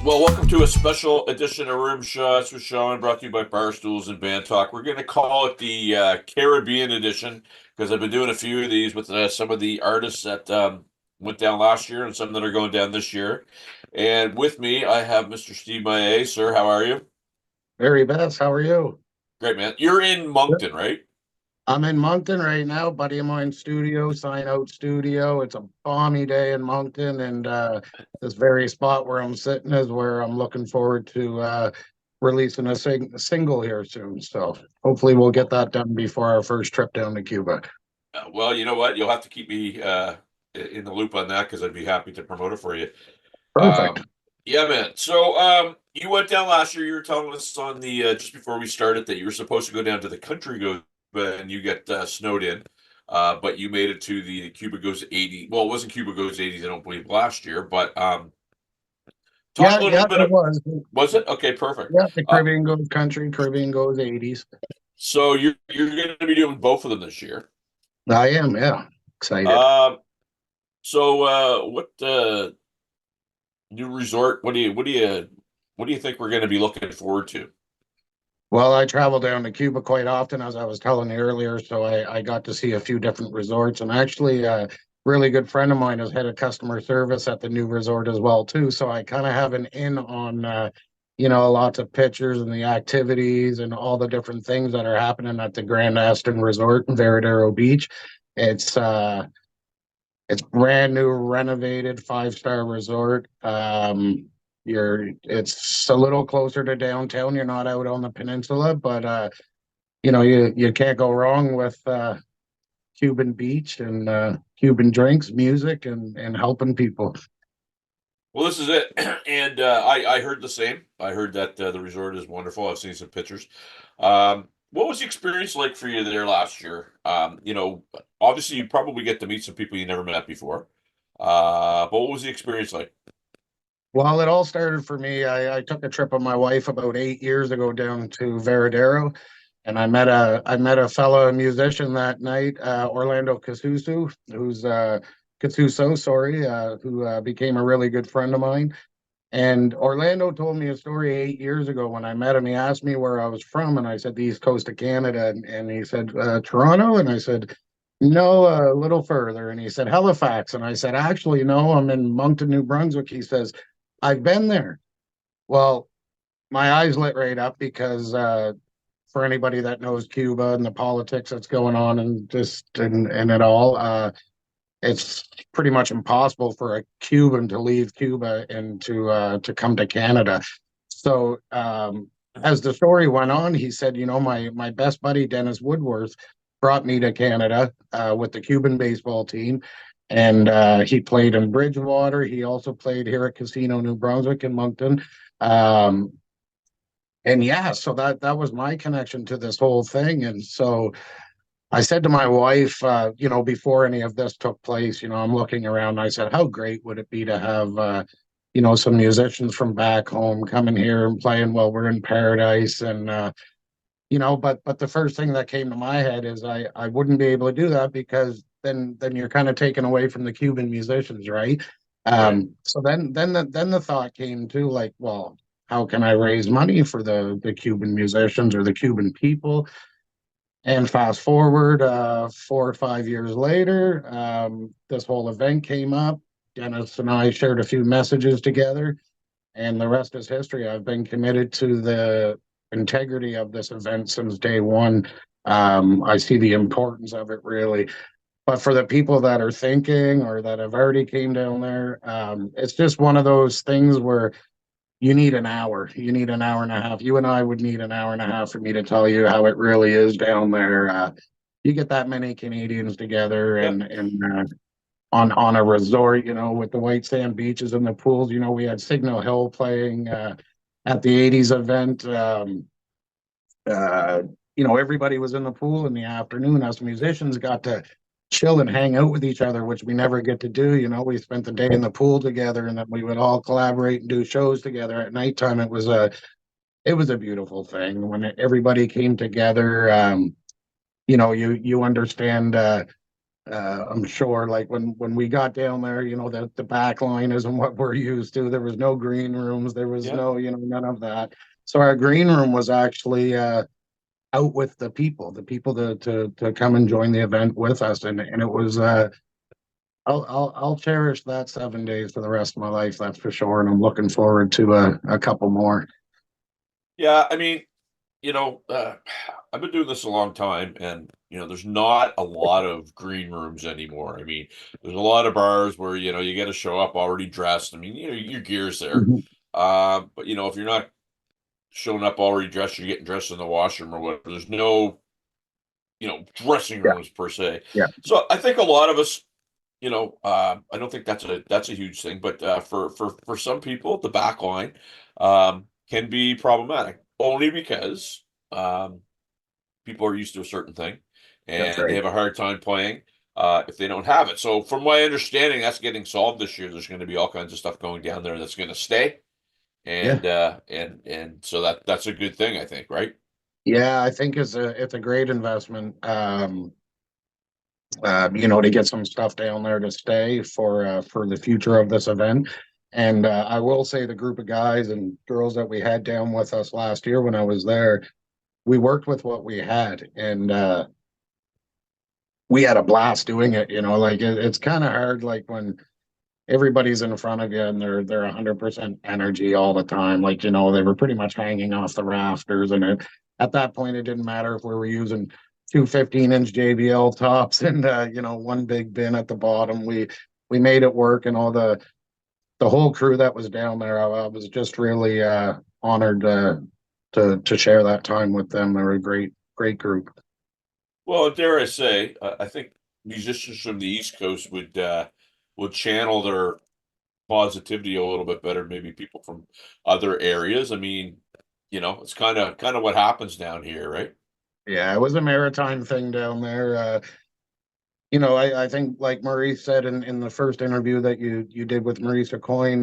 Well, welcome to a special edition of Rimshots with Sean, brought to you by Barstools and Bandtalk. We're going to call it the Caribbean edition because I've been doing a few of these with some of the artists that went down last year and some that are going down this year. And with me, I have Mr. Steve Maillet. Sir, how are you? Very best. How are you? Great, man. You're in Good. Moncton, right? I'm in Moncton right now, buddy of mine studio, sign out studio. It's a balmy day in Moncton, and this very spot where I'm sitting is where I'm looking forward to releasing a single here soon. So hopefully we'll get that done before our first trip down to Cuba. Well, you know what? You'll have to keep me in the loop on that because I'd be happy to promote it for you. Perfect. Yeah, man. So, you went down last year. You were telling us on the just before we started that you were supposed to go down to the country go, and you get snowed in. But you made it to the Cuba Goes 80. Well, it wasn't Cuba Goes 80s, I don't believe, last year. But talk Yeah, a little yeah, bit it of was. was it? Okay, perfect. Yeah, the Caribbean goes country, Caribbean goes 80s. So you're going to be doing both of them this year. I am, yeah. Excited. Um, so what new resort? What do you think we're going to be looking forward to? Well, I travel down to Cuba quite often, as I was telling you earlier, so I got to see a few different resorts. And actually, a really good friend of mine is head of customer service at the new resort as well, too. So I kind of have an in on, lots of pictures and the activities and all the different things that are happening at the Grand Aston Resort in Veradero Beach. It's uh, it's brand new, renovated, five-star resort. It's a little closer to downtown. You're not out on the peninsula, but you can't go wrong with Cuban beach and Cuban drinks, music, and helping people. Well, this is it, and I heard the same. I heard that the resort is wonderful. I've seen some pictures. What was the experience like for you there last year? Obviously you probably get to meet some people you never met before. But what was the experience like? Well, it all started for me. I took a trip with my wife about 8 years ago down to Veradero, and I met a fellow musician that night, Orlando Casuso, who became a really good friend of mine. And Orlando told me a story 8 years ago when I met him. He asked me where I was from, and I said the East Coast of Canada, and he said Toronto, and I said no, a little further, and he said Halifax, and I said actually no, I'm in Moncton, New Brunswick. He says I've been there. Well, my eyes lit right up because for anybody that knows Cuba and the politics that's going on and it all, it's pretty much impossible for a Cuban to leave Cuba and to come to Canada. So as the story went on, he said, my best buddy Dennis Woodworth brought me to Canada with the Cuban baseball team, and he played in Bridgewater. He also played here at Casino New Brunswick in Moncton. Um, and yeah, so that was my connection to this whole thing. And so I said to my wife, before any of this took place, I'm looking around. I said, how great would it be to have, some musicians from back home coming here and playing while we're in paradise? And, but the first thing that came to my head is I wouldn't be able to do that because then you're kind of taken away from the Cuban musicians, right? Right. So then the thought came to like, well, how can I raise money for the Cuban musicians or the Cuban people? And fast forward 4 or 5 years later, this whole event came up. Dennis and I shared a few messages together, and the rest is history. I've been committed to the integrity of this event since day one. I see the importance of it really. But for the people that are thinking or that have already came down there, it's just one of those things where you need an hour. You need an hour and a half. You and I would need an hour and a half for me to tell you how it really is down there. You get that many Canadians together Yeah. and on a resort, with the white sand beaches and the pools. We had Signal Hill playing at the '80s event. Everybody was in the pool in the afternoon. Us musicians got to chill and hang out with each other, which we never get to do. We spent the day in the pool together, and then we would all collaborate and do shows together at nighttime. It was a beautiful thing when everybody came together. You understand I'm sure, like when we got down there, the back line isn't what we're used to. There was no green rooms, there was Yeah. no, none of that. So our green room was actually out with the people to come and join the event with us, and it was I'll cherish that 7 days for the rest of my life, that's for sure. And I'm looking forward to a couple more. Yeah, I mean, you know, I've been doing this a long time, and there's not a lot of green rooms anymore. I mean, there's a lot of bars where you got to show up already dressed. I mean, your gear's there, Mhm. but if you're not showing up already dressed, you're getting dressed in the washroom or whatever. There's no dressing Yeah, rooms per se. yeah, So I think a lot of us, I don't think that's a huge thing, but for some people, the back line can be problematic only because um, people are used to a certain thing that's and they right. have a hard time playing if they don't have it. So from my understanding, that's getting solved this year. There's going to be all kinds of stuff going down there that's going to stay, Yeah. and so that's a good thing, I think, right? Yeah, I think it's a great investment. To get some stuff down there to stay for the future of this event. And I will say the group of guys and girls that we had down with us last year when I was there, we worked with what we had, and we had a blast doing it. Like it's kind of hard, like when everybody's in front of you and they're 100% energy all the time. Like, they were pretty much hanging off the rafters, and at that point, it didn't matter if we were using two 15-inch JBL tops and one big bin at the bottom. We made it work, and all the whole crew that was down there. I was just really honored to share that time with them. They were a great group. Well, dare I say, I think musicians from the East Coast would channel their positivity a little bit better. Maybe people from other areas. I mean, it's kind of what happens down here, right? Yeah, it was a maritime thing down there. I think like Maurice said in the first interview that you did with Maurice Coin,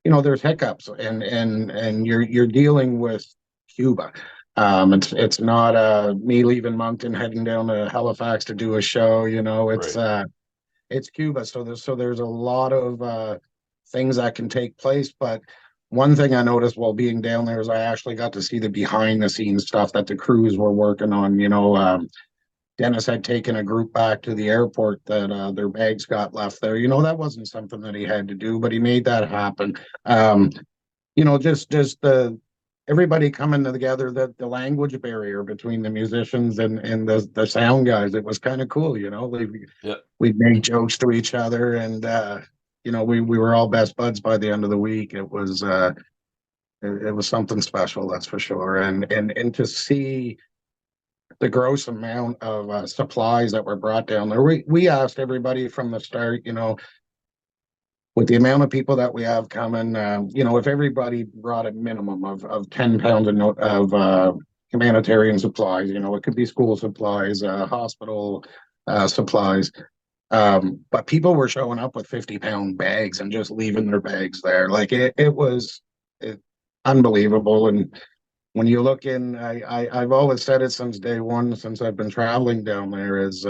there's hiccups, and you're dealing with Cuba. It's not me leaving Moncton heading down to Halifax to do a show. Right. It's Cuba, so there's a lot of things that can take place. But one thing I noticed while being down there is I actually got to see the behind the scenes stuff that the crews were working on. Dennis had taken a group back to the airport that their bags got left there. That wasn't something that he had to do, but he made that happen. Um, just the everybody coming together, the language barrier between the musicians and the sound guys, it was kind of cool. Yeah. We'd make jokes to each other, and we were all best buds by the end of the week. It was something special, that's for sure. And to see the gross amount of supplies that were brought down there. We asked everybody from the start, with the amount of people that we have coming, if everybody brought a minimum of 10 pounds of humanitarian supplies, it could be school supplies, hospital supplies. But people were showing up with 50-pound bags and just leaving their bags there. Like it was unbelievable. And when you look in, I've always said it since day one, since I've been traveling down there, is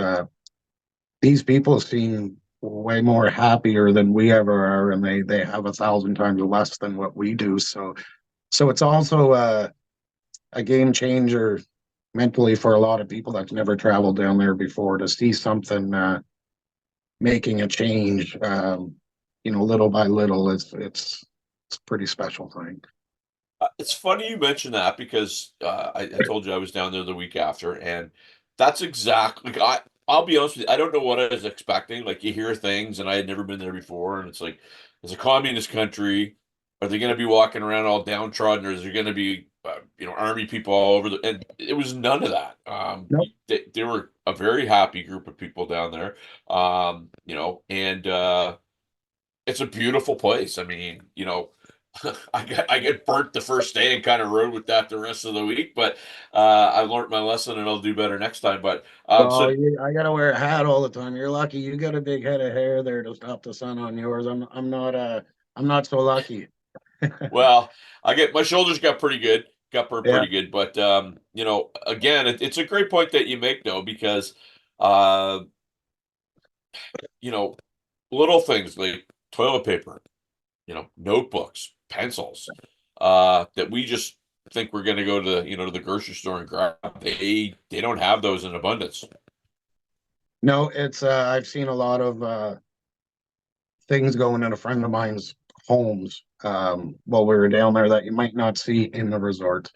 these people seem way more happier than we ever are, and they have 1,000 times less than what we do. So it's also a game changer mentally for a lot of people that's never traveled down there before to see something making a change. Little by little, it's a pretty special thing. It's funny you mentioned that because I told you I was down there the week after, and that's exactly like I'll be honest with you, I don't know what I was expecting. Like you hear things, and I had never been there before, and it's like it's a communist country. Are they going to be walking around all downtrodden, or is there going to be army people all over the? And it was none of that. Nope. They were a very happy group of people down there. And it's a beautiful place. I mean, I get burnt the first day and kind of rode with that the rest of the week, but I learned my lesson and I'll do better next time. But Well, so I gotta wear a hat all the time. You're lucky you got a big head of hair there to stop the sun on yours. I'm not so lucky. well, I get my shoulders got Yeah. pretty good, but again, it's a great point that you make though because uh you know, little things like toilet paper, notebooks, pencils, that we just think we're going to go to, to the grocery store and grab. They don't have those in abundance. No, it's I've seen a lot of things going in a friend of mine's homes while we were down there that you might not see in the resort.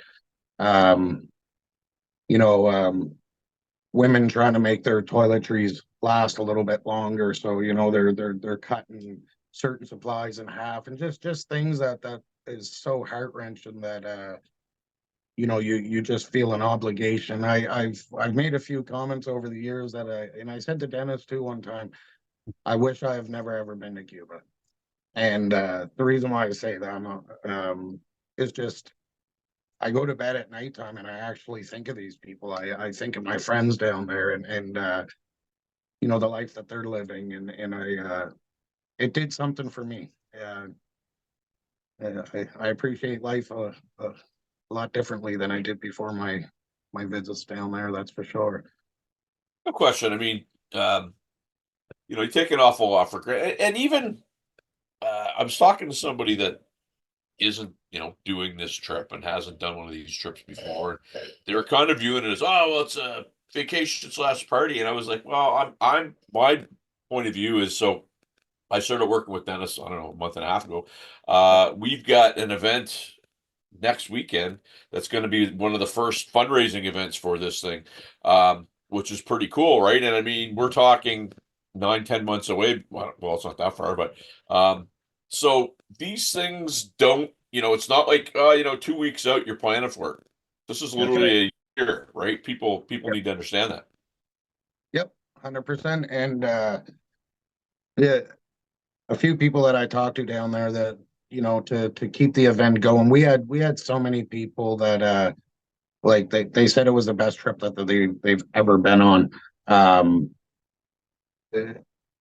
Um, you know, women trying to make their toiletries last a little bit longer, so they're cutting certain supplies in half, and just things that is so heart wrenching that you just feel an obligation. I've made a few comments over the years that I said to Dennis too one time. I wish I have never ever been to Cuba. And the reason why I say that is just I go to bed at nighttime and I actually think of these people. I think of my friends down there and the life that they're living and it did something for me. I appreciate life a lot differently than I did before my visits down there. That's for sure. No question. I mean, you take an awful lot for granted. And even I was talking to somebody that isn't, doing this trip and hasn't done one of these trips before. They were kind of viewing it as, oh, well, it's a vacation slash party. And I was like, well, my point of view is so I started working with Dennis, I don't know, a month and a half ago. We've got an event next weekend that's going to be one of the first fundraising events for this thing, which is pretty cool, right? And I mean, we're talking 9, 10 months away. Well, it's not that far, but so these things don't, it's not like 2 weeks out you're planning for it. This is That's right. literally a year, right? People Yep. need to understand that. Yep. 100%. And yeah, a few people that I talked to down there that to keep the event going. We had so many people that like they said it was the best trip that they've ever been on. Um,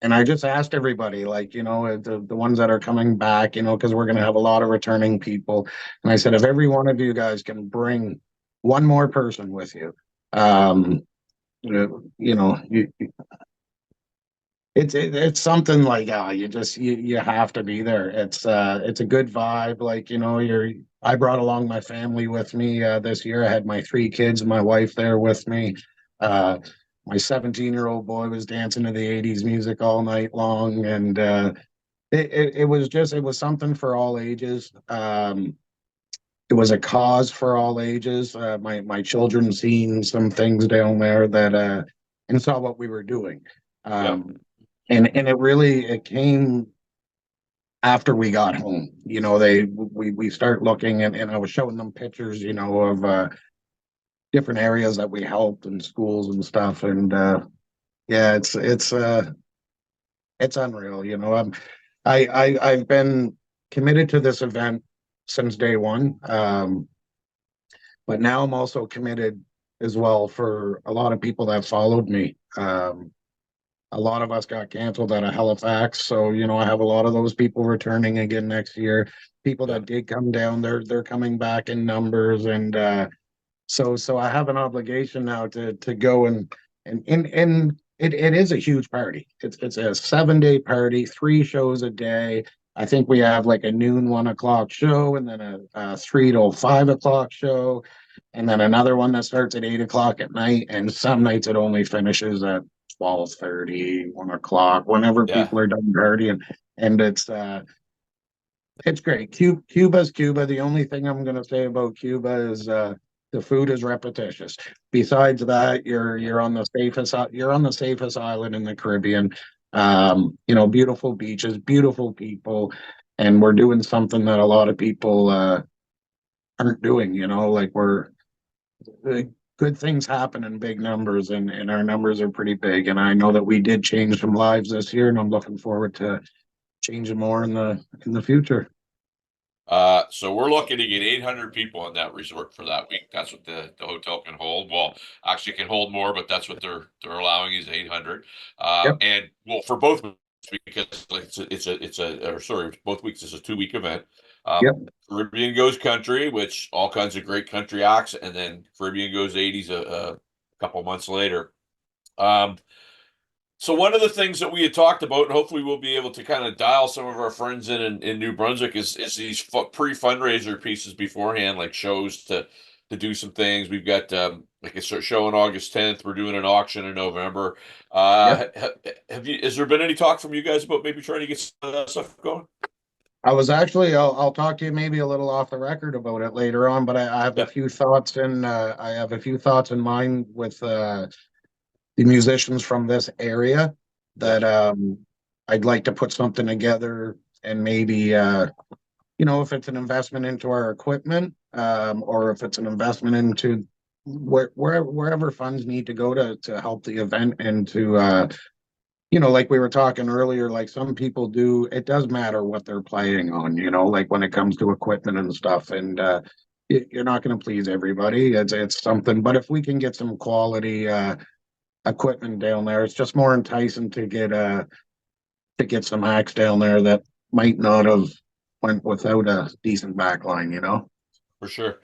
and I just asked everybody, like, the ones that are coming back, because we're going to have a lot of returning people. And I said, if every one of you guys can bring one more person with you, um, you it's something like you have to be there. It's a good vibe. Like I brought along my family with me this year. I had my three kids and my wife there with me. Uh, my 17-year-old boy was dancing to the 80s music all night long, and it was something for all ages. It was a cause for all ages. My children seen some things down there that and saw what we were doing. Yeah. And it came after we got home. We start looking and I was showing them pictures, of different areas that we helped and schools and stuff. And yeah, it's unreal. I've been committed to this event since day one. But now I'm also committed as well for a lot of people that followed me. A lot of us got canceled out of Halifax, so I have a lot of those people returning again next year. People Yeah. that did come down, they're coming back in numbers, and so I have an obligation now to go and it is a huge party. It's a 7 day party, 3 shows a day. I think we have like a noon 1 o'clock show, and then a 3 to 5 o'clock show, and then another one that starts at 8 o'clock at night. And some nights it only finishes at 12:30, 1 o'clock, whenever Yeah. people are done partying. And it's great. Cuba's Cuba. The only thing I'm going to say about Cuba is the food is repetitious. Besides that, Yeah. you're on the safest island in the Caribbean. Beautiful beaches, beautiful people, and we're doing something that a lot of people aren't doing. Like uh, good things happen in big numbers, and our numbers are pretty big. And I know that we did change some lives this year, and I'm looking forward to changing more in the future. So we're looking to get 800 people in that resort for that week. That's what the hotel can hold. Well, actually can hold more, but that's what they're allowing is 800. Yep. And well, for both weeks, because like, or sorry, both weeks is a 2 week event. Yep. Caribbean goes country, which all kinds of great country acts, and then Caribbean goes 80s a couple months later. Um, So one of the things that we had talked about, and hopefully we'll be able to kind of dial some of our friends in New Brunswick, is these pre-fundraiser pieces beforehand, like shows to do some things. We've got like a show on August 10th. We're doing an auction in November. Yep. Have you? Has there been any talk from you guys about maybe trying to get some of that stuff going? I was actually, I'll talk to you maybe a little off the record about it later on, but I have a Yeah, few thoughts in, I have a few thoughts in mind with the musicians from this area yeah, that I'd like to put something together and maybe if it's an investment into our equipment, or if it's an investment into wherever funds need to go to help the event and to like we were talking earlier, like some people do, it does matter what they're playing on, like when it comes to equipment and stuff. And you're not going to please everybody. It's something, but if we can get some quality equipment down there, it's just more enticing to get some acts down there that might not have went without a decent backline. for sure.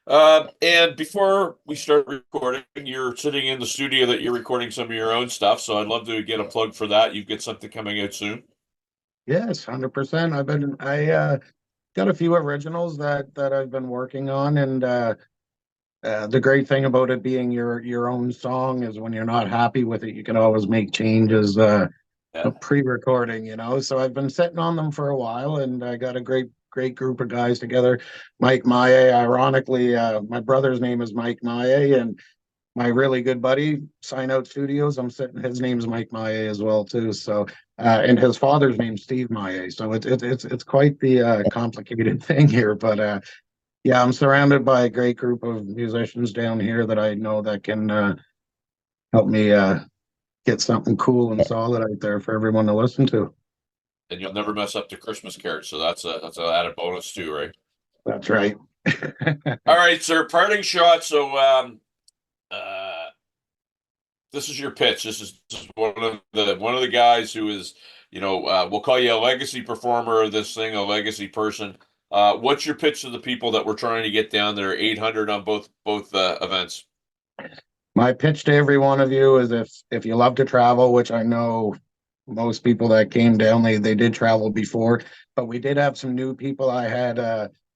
And before we start recording, you're sitting in the studio that you're recording some of your own stuff. So I'd love to get a plug for that. You've got something coming out soon. Yes, 100%. I got a few originals that I've been working on, and the great thing about it being your own song is when you're not happy with it, you can always make changes. Yeah. Pre-recording. So I've been sitting on them for a while, and I got a great group of guys together. Mike Maillet, ironically, my brother's name is Mike Maillet, and my really good buddy, Sign Out Studios. His name's Mike Maillet as well too. So, and his father's name's Steve Maillet. So it's quite the complicated thing here, but yeah, I'm surrounded by a great group of musicians down here that I know that can help me get something cool and solid out there for everyone to listen to. And you'll never mess up the Christmas card. So that's an added bonus too, right? That's right. All right, sir. Parting shot. So uh, this is your pitch. This is one of the guys who is, we'll call you a legacy performer of this thing, a legacy person. What's your pitch to the people that we're trying to get down there? 800 on both events. My pitch to every one of you is if you love to travel, which I know most people that came down, they did travel before, but we did have some new people. I had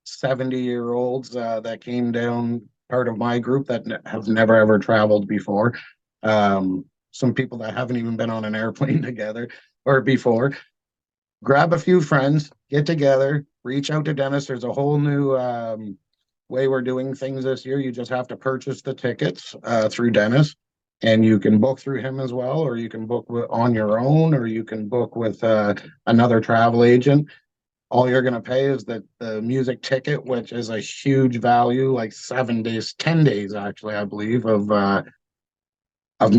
70-year-olds that came down, part of my group that have never ever traveled before. Some people that haven't even been on an airplane together or before. Grab a few friends, get together, reach out to Dennis. There's a whole new way we're doing things this year. You just have to purchase the tickets through Dennis, and you can book through him as well, or you can book on your own, or you can book with another travel agent. All you're going to pay is the music ticket, which is a huge value, like 7 days, 10 days, actually, I believe, of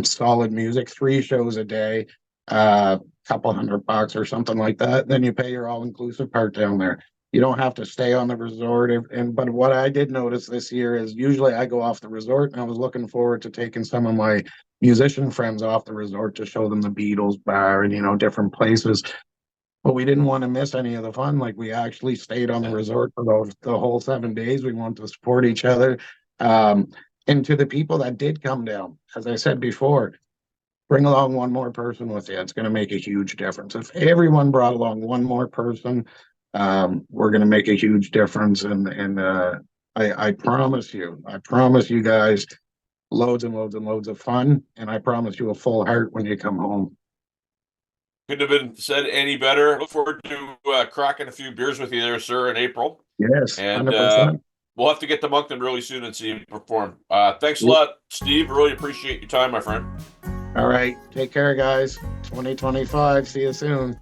solid music, 3 shows a day, couple $100 or something like that. Then you pay your all-inclusive part down there. You don't have to stay on the resort. But what I did notice this year is usually I go off the resort, and I was looking forward to taking some of my musician friends off the resort to show them the Beatles bar and different places. But we didn't want to miss any of the fun. Like, we actually stayed on the Yeah. resort for the whole 7 days. We wanted to support each other. And to the people that did come down, as I said before, bring along one more person with you. It's going to make a huge difference. If everyone brought along one more person, we're going to make a huge difference. And I promise you guys, loads and loads and loads of fun. And I promise you a full heart when you come home. Couldn't have been said any better. Look forward to cracking a few beers with you there, sir, in April. Yes, And 100%. we'll have to get to Moncton really soon and see you perform. Thanks a Yep. lot, Steve. Really appreciate your time, my friend. All right. Take care, guys. 2025. See you soon.